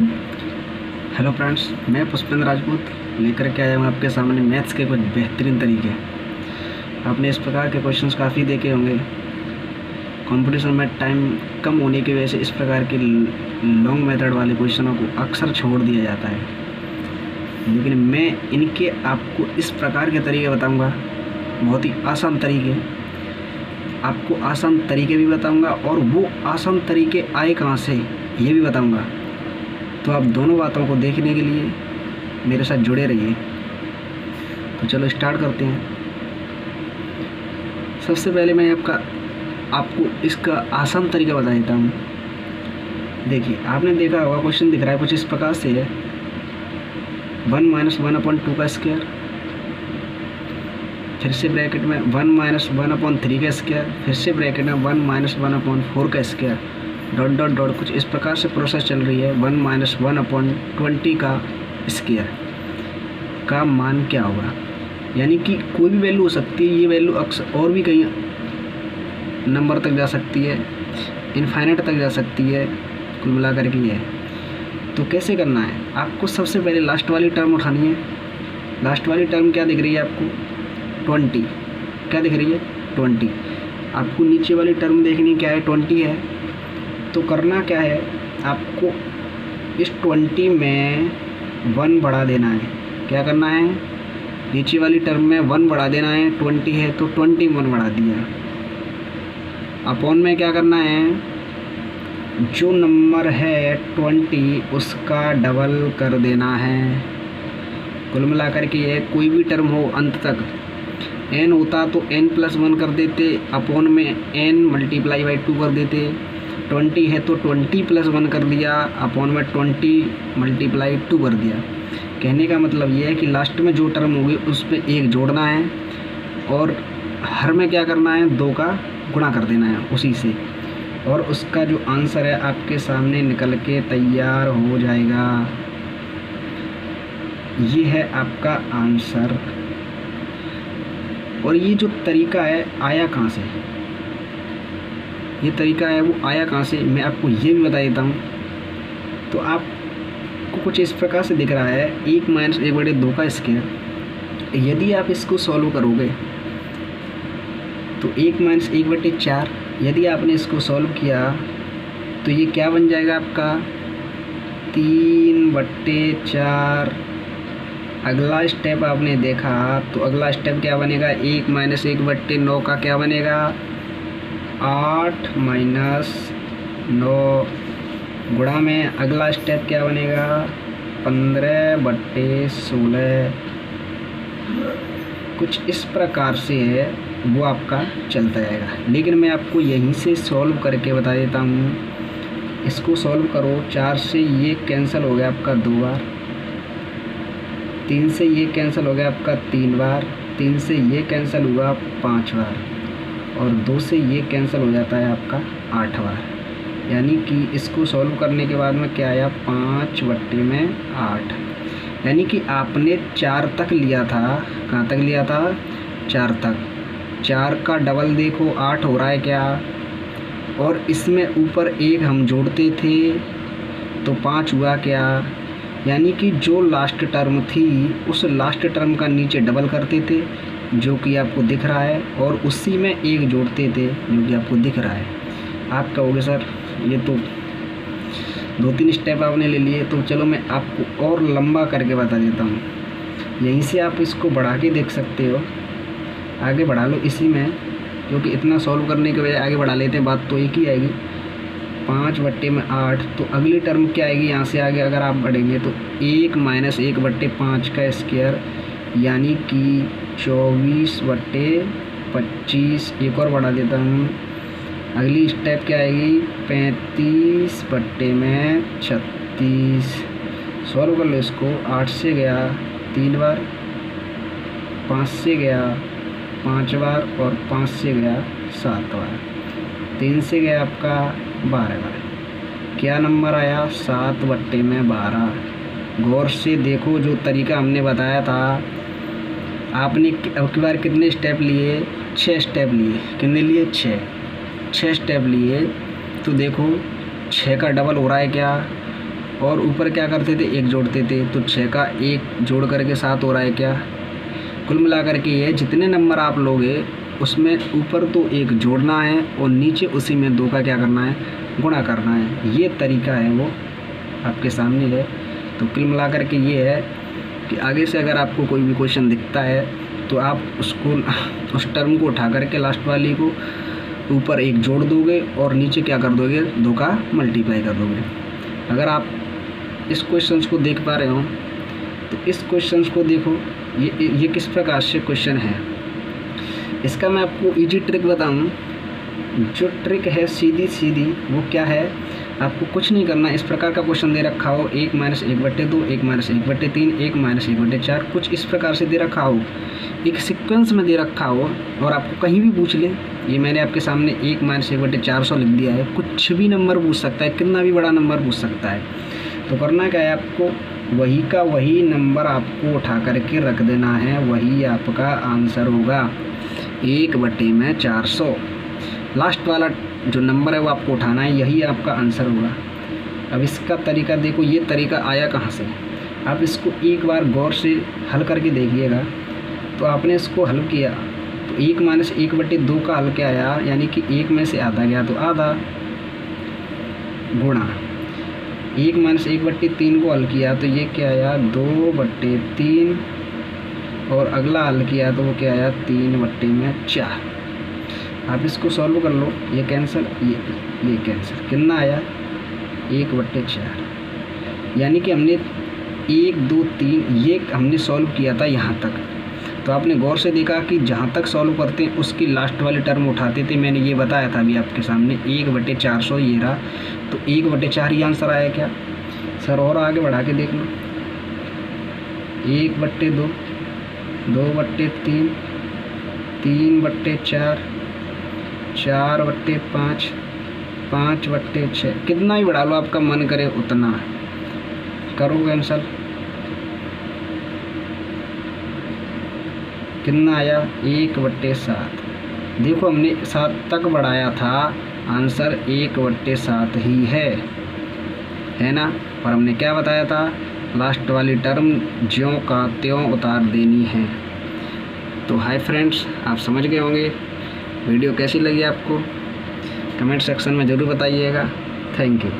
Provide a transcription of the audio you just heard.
Hello friends, मैं पुष्पेंद्र राजपूत लेकर के आया हूँ आपके सामने मैथ्स के कुछ बेहतरीन तरीके। आपने इस प्रकार के क्वेश्चंस काफ़ी देखे होंगे। कंपटीशन में टाइम कम होने की वजह से इस प्रकार के लॉन्ग मेथड वाले क्वेश्चनों को अक्सर छोड़ दिया जाता है, लेकिन मैं इनके आपको इस प्रकार के तरीके बताऊँगा, बहुत ही आसान तरीके। आपको आसान तरीके भी बताऊँगा और वो आसान तरीके आए कहाँ से ये भी बताऊँगा। तो आप दोनों बातों को देखने के लिए मेरे साथ जुड़े रहिए। तो चलो स्टार्ट करते हैं। सबसे पहले मैं आपको इसका आसान तरीका बता देता हूँ। देखिए, आपने देखा होगा क्वेश्चन दिख रहा है कुछ इस प्रकार से है 1 - 1/2 का स्क्वायर, फिर से ब्रैकेट में 1 - 1/3 का स्क्वायर, फिर से ब्रैकेट में 1 - 1/4 का स्क्वायर, डॉट डॉट डॉट। कुछ इस प्रकार से प्रोसेस चल रही है। 1 - 1/20 का स्क्वायर का मान क्या होगा, यानी कि कोई भी वैल्यू हो सकती है। ये वैल्यू अक्सर और भी कई नंबर तक जा सकती है, इनफाइनाइट तक जा सकती है। कुल मिलाकर के ये है। तो कैसे करना है, आपको सबसे पहले लास्ट वाली टर्म उठानी है। लास्ट वाली टर्म क्या दिख रही है आपको? 20। क्या दिख रही है? 20। आपको नीचे वाली टर्म देखनी क्या है? 20 है। तो करना क्या है, आपको इस 20 में 1 बढ़ा देना है। क्या करना है? नीचे वाली टर्म में 1 बढ़ा देना है। 20 है तो 20 में 1 बढ़ा दिया। अपॉन में क्या करना है, जो नंबर है 20 उसका डबल कर देना है। कुल मिलाकर के ये कोई भी टर्म हो अंत तक, n होता तो n+1 कर देते, अपॉन में n × 2 कर देते। 20 है तो 20+1 कर दिया, अपॉन में 20 × 2 कर दिया। कहने का मतलब ये है कि लास्ट में जो टर्म होगी उस पर 1 जोड़ना है और हर में क्या करना है, 2 का गुणा कर देना है उसी से, और उसका जो आंसर है आपके सामने निकल के तैयार हो जाएगा। ये है आपका आंसर। और ये जो तरीका है आया कहाँ से, ये तरीका है वो आया कहाँ से, मैं आपको ये भी बता देता हूँ। तो आपको कुछ इस प्रकार से दिख रहा है 1 - 1/2 का स्क्वायर। यदि आप इसको सॉल्व करोगे तो 1 - 1/4, यदि आपने इसको सॉल्व किया तो ये क्या बन जाएगा आपका? 3/4। अगला स्टेप आपने देखा तो अगला स्टेप क्या बनेगा? 1 - 1/9 का क्या बनेगा? 8 - 9 गुणा में अगला स्टेप क्या बनेगा? 15/16। कुछ इस प्रकार से है वो आपका चलता जाएगा, लेकिन मैं आपको यहीं से सॉल्व करके बता देता हूँ। इसको सॉल्व करो। 4 से ये कैंसिल हो गया आपका 2 बार, 3 से ये कैंसिल हो गया आपका 3 बार, 3 से ये कैंसिल हुआ 5 बार, और 2 से ये कैंसिल हो जाता है आपका 8 बार। यानी कि इसको सॉल्व करने के बाद में क्या आया? 5/8। यानी कि आपने 4 तक लिया था। कहाँ तक लिया था? 4 तक। 4 का डबल देखो 8 हो रहा है क्या? और इसमें ऊपर 1 हम जोड़ते थे तो 5 हुआ क्या? यानी कि जो लास्ट टर्म थी उस लास्ट टर्म का नीचे डबल करते थे जो कि आपको दिख रहा है, और उसी में 1 जोड़ते थे जो कि आपको दिख रहा है। आप कहोगे सर ये तो 2-3 स्टेप आपने ले लिए। तो चलो मैं आपको और लंबा करके बता देता हूँ। यहीं से आप इसको बढ़ा के देख सकते हो। आगे बढ़ा लो इसी में, क्योंकि इतना सॉल्व करने के बजाय आगे बढ़ा लेते हैं, बात तो एक ही आएगी। 5/8। तो अगली टर्म क्या आएगी यहाँ से आगे अगर आप बढ़ेंगे तो 1 - 1/5 का स्क्वायर, यानी कि 24/25। एक और बढ़ा देता हूँ। अगली स्टेप क्या आएगी? 35/36। सॉल्व कर लो इसको। 8 से गया 3 बार, 5 से गया 5 बार, और 5 से गया 7 बार, 3 से गया आपका 12 बार। क्या नंबर आया? 7/12। गौर से देखो, जो तरीका हमने बताया था, आपने अब की बार कितने स्टेप लिए? 6 स्टेप लिए। कितने लिए? 6 स्टेप लिए। तो देखो 6 का डबल हो रहा है क्या? और ऊपर क्या करते थे, 1 जोड़ते थे। तो 6 का 1 जोड़ करके 7 हो रहा है क्या। कुल मिलाकर के ये जितने नंबर आप लोगे उसमें ऊपर तो 1 जोड़ना है और नीचे उसी में 2 का क्या करना है, गुणा करना है। ये तरीका है वो आपके सामने है। तो कुल मिलाकर के ये है कि आगे से अगर आपको कोई भी क्वेश्चन दिखता है तो आप उसको उस टर्म को उठा करके लास्ट वाली को ऊपर 1 जोड़ दोगे और नीचे क्या कर दोगे, 2 का मल्टीप्लाई कर दोगे। अगर आप इस क्वेश्चन को देख पा रहे हो तो इस क्वेश्चन को देखो, ये किस प्रकार से क्वेश्चन है। इसका मैं आपको इजी ट्रिक बताऊं। जो ट्रिक है सीधी सीधी वो क्या है, आपको कुछ नहीं करना। इस प्रकार का क्वेश्चन दे रखा हो 1 - 1/2, 1 - 1/3, 1 - 1/4, कुछ इस प्रकार से दे रखा हो, एक सीक्वेंस में दे रखा हो और आपको कहीं भी पूछ ले। ये मैंने आपके सामने 1 - 1/400 लिख दिया है। कुछ भी नंबर पूछ सकता है, कितना भी बड़ा नंबर पूछ सकता है। तो करना क्या है, आपको वही का वही नंबर आपको उठा करके रख देना है, वही आपका आंसर होगा। 1/400 लास्ट वाला जो नंबर है वो आपको उठाना है, यही आपका आंसर होगा। अब इसका तरीका देखो, ये तरीका आया कहाँ से। आप इसको एक बार गौर से हल करके देखिएगा। तो आपने इसको हल किया तो 1 - 1/2 का हल क्या आया, यानी कि 1 में से आधा गया तो आधा, गुणा 1 - 1/3 को हल किया तो ये क्या आया, 2/3, और अगला हल किया तो वो क्या आया, 3/4। आप इसको सॉल्व कर लो, ये कैंसिल, ये कैंसिल, कितना आया, 1/4। यानी कि हमने 1 2 3 ये हमने सॉल्व किया था यहाँ तक। तो आपने गौर से देखा कि जहाँ तक सॉल्व करते हैं उसकी लास्ट वाली टर्म उठाते थे। मैंने ये बताया था अभी आपके सामने, 1/400 ये रहा। तो 1/4 ही आंसर आया क्या सर, और आगे बढ़ा के देख लो, 1/2, 2/3, 3/4, 4/5, 5/6, कितना ही बढ़ा लो आपका मन करे उतना करो कैंसल। कितना आया, 1/7। देखो हमने 7 तक बढ़ाया था, आंसर 1/7 ही है ना। और हमने क्या बताया था, लास्ट वाली टर्म ज्यों का त्यों उतार देनी है। तो हाय फ्रेंड्स, आप समझ गए होंगे। वीडियो कैसी लगी आपको कमेंट सेक्शन में ज़रूर बताइएगा। Thank you.